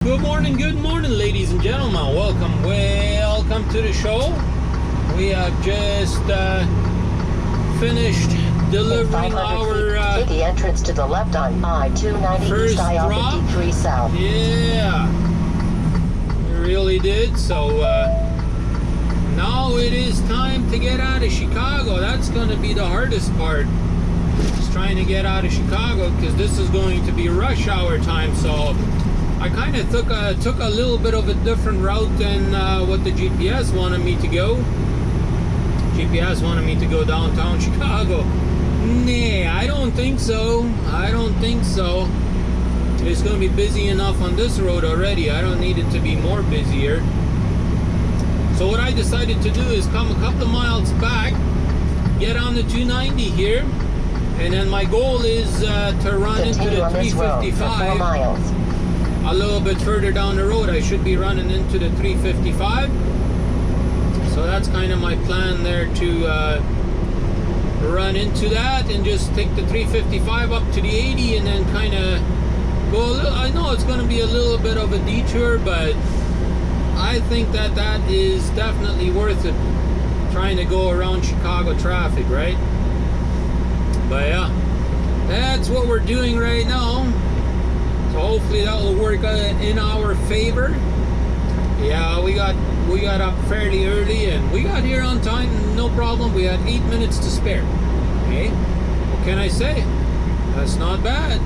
Good morning, ladies and gentlemen. Welcome to the show. We have just finished delivering our take the entrance to the left on I-290 first East drop. 53 South. Yeah, we really did. So now it is time to get out of Chicago. That's going to be the hardest part. Just trying to get out of Chicago because this is going to be rush hour time. So I kind of took a little bit of a different route than what the GPS wanted me to go. GPS wanted me to go downtown Chicago. Nah, I don't think so. I don't think so. It's going to be busy enough on this road already. I don't need it to be more busier. So what I decided to do is come a couple of miles back, get on the 290 here, and then my goal is to run into the 355. A little bit further down the road, I should be running into the 355. So that's kind of my plan there, to run into that and just take the 355 up to the 80 and then kind of go a little. I know it's going to be a little bit of a detour, but I think that is definitely worth it, trying to go around Chicago traffic, right? But yeah, that's what we're doing right now. So hopefully that will work in our favor. Yeah, we got up fairly early and we got here on time, no problem. We had 8 minutes to spare. Okay, what can I say? That's not bad.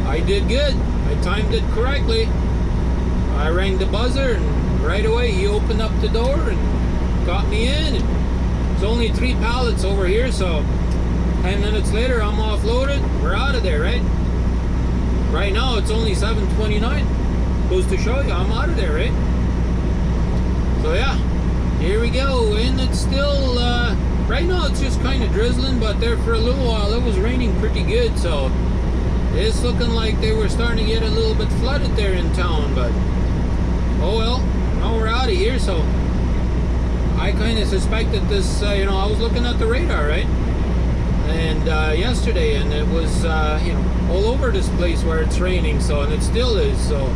I did good. I timed it correctly. I rang the buzzer and right away he opened up the door and got me in. There's only 3 pallets over here, so 10 minutes later I'm offloaded. We're out of there, right? Right now it's only 7:29. Goes to show you I'm out of there, right? So yeah, here we go. And it's still right now it's just kind of drizzling, but there for a little while it was raining pretty good, so it's looking like they were starting to get a little bit flooded there in town. But oh well, now we're out of here. So I kind of suspected this, I was looking at the radar, right? And yesterday, and it was all over this place where it's raining, so, and it still is, so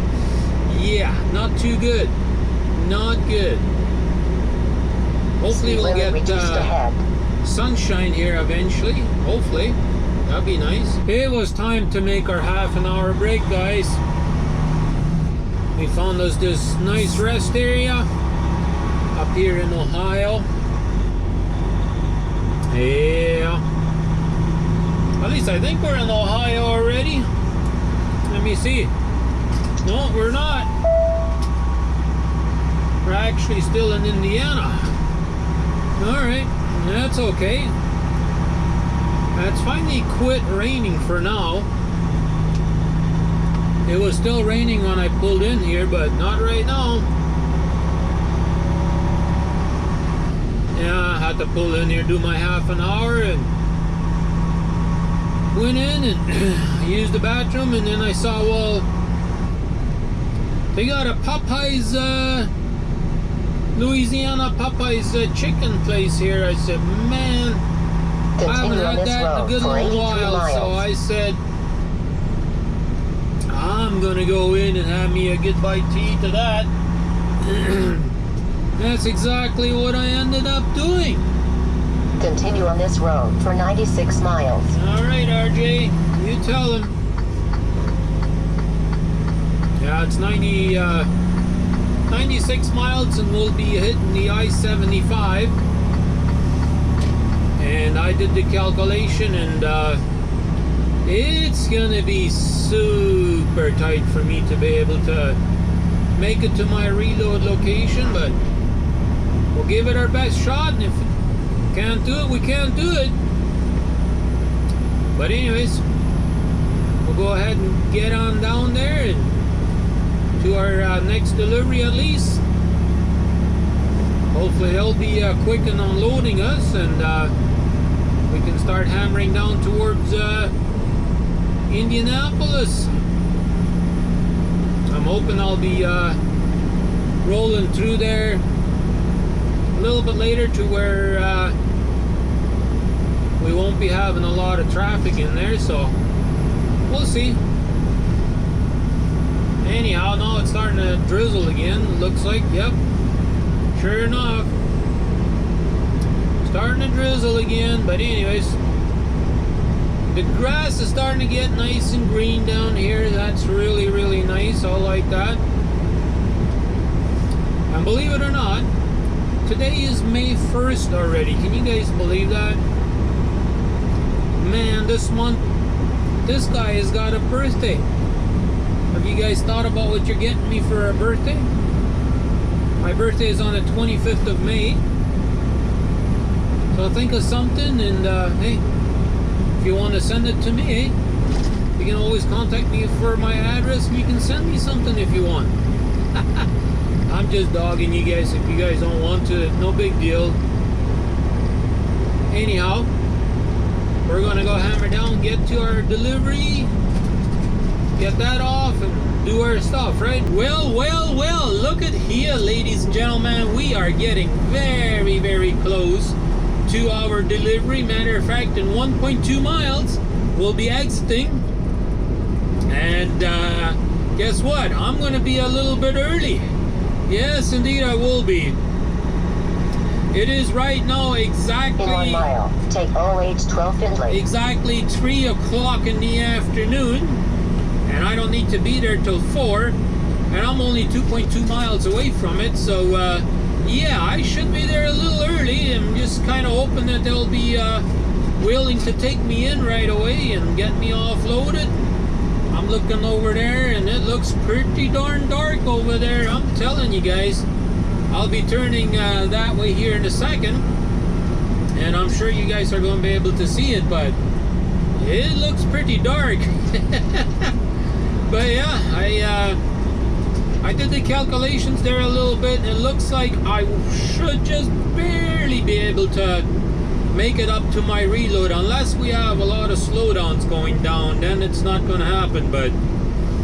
yeah, not too good, not good. Hopefully we'll get sunshine here eventually, hopefully. That'd be nice. It was time to make our half-an-hour break, guys. We found us this nice rest area up here in Ohio. Yeah, at least I think we're in Ohio already. Let me see. No, we're not. We're actually still in Indiana. Alright, that's okay. It's finally quit raining for now. It was still raining when I pulled in here, but not right now. Yeah, I had to pull in here, do my half an hour, and went in and used the bathroom, and then I saw, well, they got a Popeyes, Louisiana Popeyes chicken place here. I said, man, I haven't had that in a good little while. So I said, I'm gonna go in and have me a good bite to eat of that. That's exactly what I ended up doing. Continue on this road for 96 miles. Alright, RJ, you tell him. Yeah, it's 96 miles and we'll be hitting the I-75. And I did the calculation, and it's gonna be super tight for me to be able to make it to my reload location, but we'll give it our best shot, and if can't do it, we can't do it. But anyways, we'll go ahead and get on down there and to our next delivery at least. Hopefully they'll be quick in unloading us, and we can start hammering down towards Indianapolis. I'm hoping I'll be rolling through there a little bit later to where we won't be having a lot of traffic in there, so we'll see. Anyhow, now it's starting to drizzle again. Looks like, yep, sure enough, starting to drizzle again. But anyways, the grass is starting to get nice and green down here. That's really, really nice. I like that. And believe it or not, today is May 1st already. Can you guys believe that? Man, this month, this guy has got a birthday. Have you guys thought about what you're getting me for a birthday? My birthday is on the 25th of May. So think of something, and hey, if you want to send it to me, you can always contact me for my address, and you can send me something if you want. I'm just dogging you guys. If you guys don't want to, no big deal. Anyhow, we're gonna go hammer down, get to our delivery, get that off, and do our stuff, right? Well, look at here, ladies and gentlemen. We are getting very, very close to our delivery. Matter of fact, in 1.2 miles, we'll be exiting. And guess what? I'm gonna be a little bit early. Yes, indeed, I will be. It is right now exactly... In 1 mile, take OH 12 Findlay. Exactly 3 o'clock in the afternoon. And I don't need to be there till 4. And I'm only 2.2 miles away from it. So, yeah, I should be there a little early. I'm just kind of hoping that they'll be willing to take me in right away and get me offloaded. I'm looking over there, and it looks pretty darn dark over there. I'm telling you guys. I'll be turning that way here in a second, and I'm sure you guys are going to be able to see it, but it looks pretty dark. But yeah, I did the calculations there a little bit, and it looks like I should just barely be able to make it up to my reload, unless we have a lot of slowdowns going down. Then it's not going to happen. But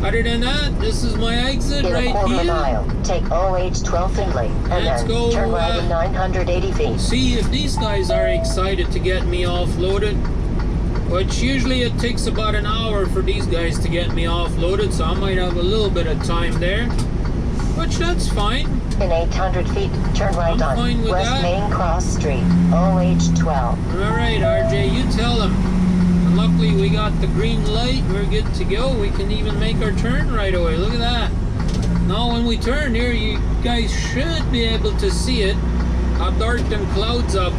other than that, this is my exit right here. In a quarter mile, take OH 12 Findlay, and Let's then go, turn right at 980 feet. See if these guys are excited to get me offloaded. Which usually it takes about an hour for these guys to get me offloaded, so I might have a little bit of time there. Which that's fine. In 800 feet, turn right I'm fine on with West that. Main Cross Street, OH 12. Alright, RJ, you tell them. And luckily we got the green light. We're good to go. We can even make our turn right away. Look at that. Now when we turn here, you guys should be able to see it. How dark them clouds up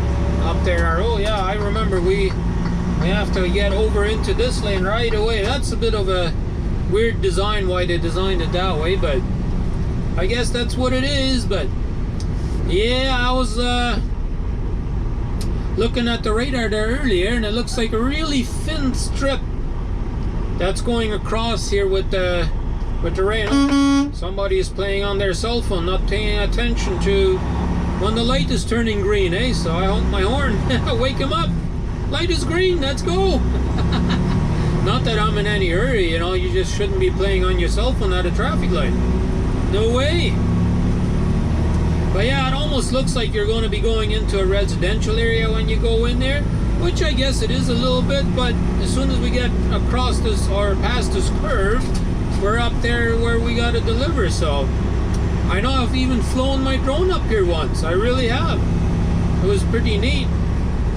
there are. Oh yeah, I remember we have to get over into this lane right away. That's a bit of a weird design, why they designed it that way, but I guess that's what it is. But yeah, I was looking at the radar there earlier, and it looks like a really thin strip that's going across here with the rain. Somebody is playing on their cell phone, not paying attention to when the light is turning green, eh? So I honk my horn. Wake him up. Light is green, let's go. Not that I'm in any hurry, you know. You just shouldn't be playing on your cell phone at a traffic light. No way. But yeah, it almost looks like you're going to be going into a residential area when you go in there, which I guess it is a little bit. But as soon as we get across this or past this curve, we're up there where we got to deliver. So I know I've even flown my drone up here once. I really have. It was pretty neat.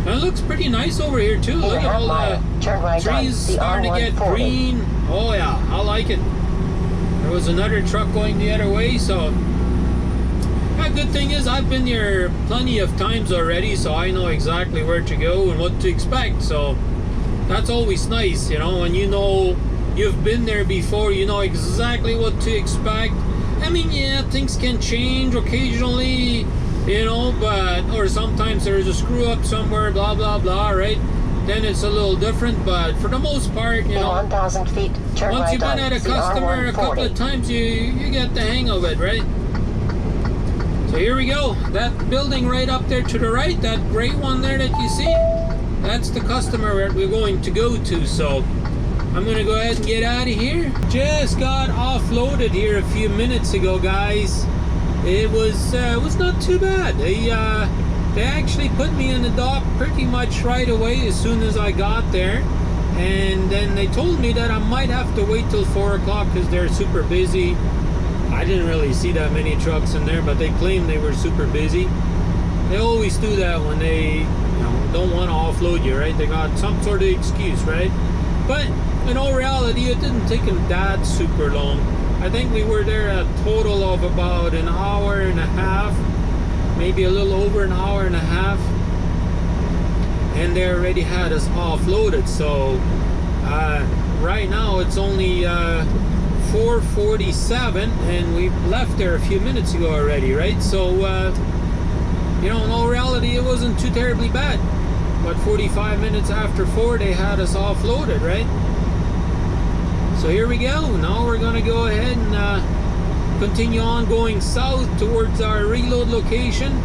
And it looks pretty nice over here too. Look at all the trees starting to get green. Oh yeah, I like it. There was another truck going the other way, so the good thing is I've been here plenty of times already, so I know exactly where to go and what to expect. So that's always nice, you know, when you know you've been there before, you know exactly what to expect. I mean, yeah, things can change occasionally, you know, but or sometimes there's a screw up somewhere, blah blah blah, right? Then it's a little different, but for the most part, you know, 1,000 feet, turn once right you've been on at a customer a couple of times, you get the hang of it, right? So here we go. That building right up there to the right, that gray one there that you see, that's the customer that we're going to go to. So I'm gonna go ahead and get out of here. Just got offloaded here a few minutes ago, guys. It was not too bad. They actually put me in the dock pretty much right away as soon as I got there, And then they told me that I might have to wait till 4 o'clock because they're super busy. I didn't really see that many trucks in there, but they claimed they were super busy. They always do that when they, don't want to offload you, right? They got some sort of excuse, right? But in all reality, it didn't take them that super long. I think we were there a total of about an hour and a half, maybe a little over an hour and a half, and they already had us offloaded. So right now it's only 4:47, and we left there a few minutes ago already, right? So in all reality, it wasn't too terribly bad. But 45 minutes after 4, they had us offloaded, right? So here we go. Now we're gonna go ahead and continue on going south towards our reload location.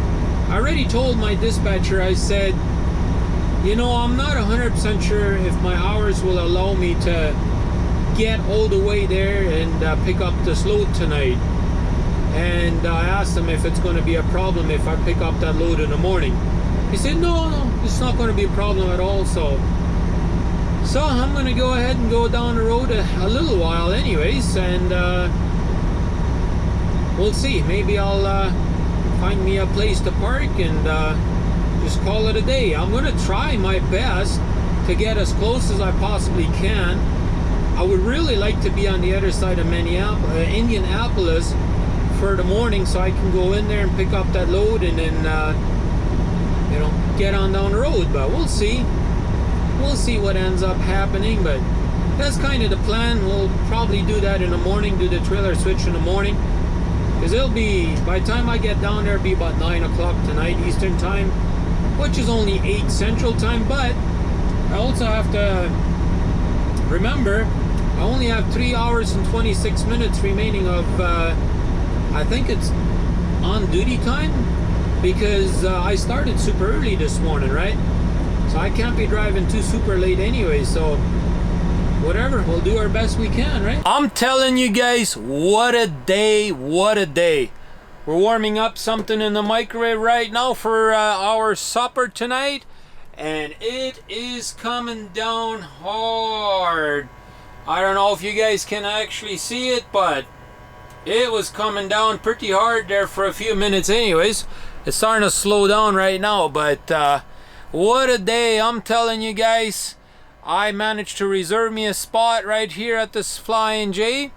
I already told my dispatcher, I said, I'm not 100% sure if my hours will allow me to get all the way there and pick up this load tonight. And I asked him if it's going to be a problem if I pick up that load in the morning. He said, no, it's not going to be a problem at all. So I'm going to go ahead and go down the road a little while anyways, and we'll see. Maybe I'll find me a place to park and just call it a day. I'm going to try my best to get as close as I possibly can. I would really like to be on the other side of Indianapolis for the morning, so I can go in there and pick up that load and then get on down the road. But we'll see what ends up happening, but that's kind of the plan. We'll probably do that in the morning, do the trailer switch in the morning, because it'll be, by the time I get down there, it'll be about 9 o'clock tonight Eastern time, which is only 8 Central time. But I also have to remember I only have 3 hours and 26 minutes remaining of I think it's on duty time, because I started super early this morning, right? So I can't be driving too super late anyway, so whatever, we'll do our best we can, right? I'm telling you guys, what a day, what a day. We're warming up something in the microwave right now for our supper tonight, and it is coming down hard. I don't know if you guys can actually see it, but it was coming down pretty hard there for a few minutes anyways. It's starting to slow down right now, but what a day. I'm telling you guys, I managed to reserve me a spot right here at this Flying J,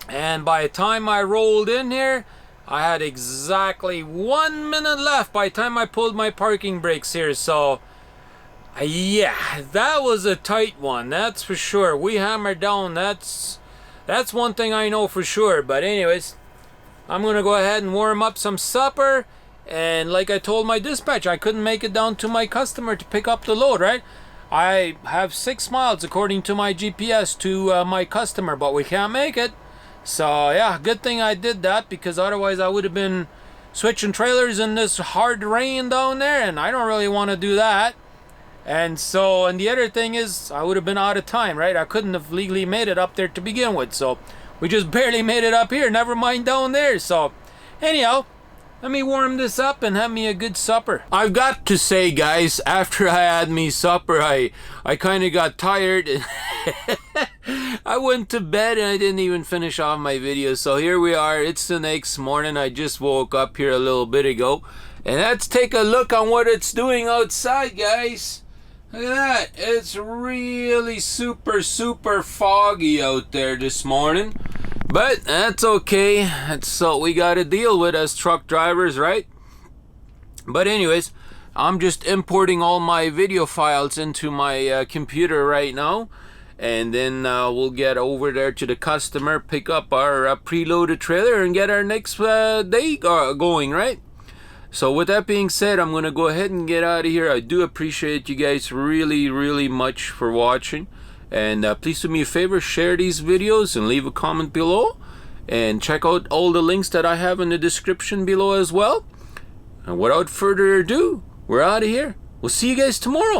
and by the time I rolled in here, I had exactly 1 minute left by the time I pulled my parking brakes here. So yeah, that was a tight one, that's for sure. We hammered down. That's one thing I know for sure. But anyways, I'm gonna go ahead and warm up some supper, and like I told my dispatch, I couldn't make it down to my customer to pick up the load, right? I have 6 miles according to my GPS to my customer, but we can't make it. So yeah, good thing I did that, because otherwise I would have been switching trailers in this hard rain down there, and I don't really want to do that. And the other thing is, I would have been out of time, right? I couldn't have legally made it up there to begin with, so we just barely made it up here, never mind down there. So anyhow, let me warm this up and have me a good supper. I've got to say, guys, after I had me supper, I kind of got tired. I went to bed and I didn't even finish off my video. So here we are, it's the next morning. I just woke up here a little bit ago, and let's take a look on what it's doing outside, guys. Look at that. It's really super foggy out there this morning. But that's okay. That's what we got to deal with as truck drivers, right? But anyways, I'm just importing all my video files into my computer right now. And then we'll get over there to the customer, pick up our preloaded trailer, and get our next day going, right? So with that being said, I'm going to go ahead and get out of here. I do appreciate you guys really much for watching. And please do me a favor, share these videos and leave a comment below. And check out all the links that I have in the description below as well. And without further ado, we're out of here. We'll see you guys tomorrow.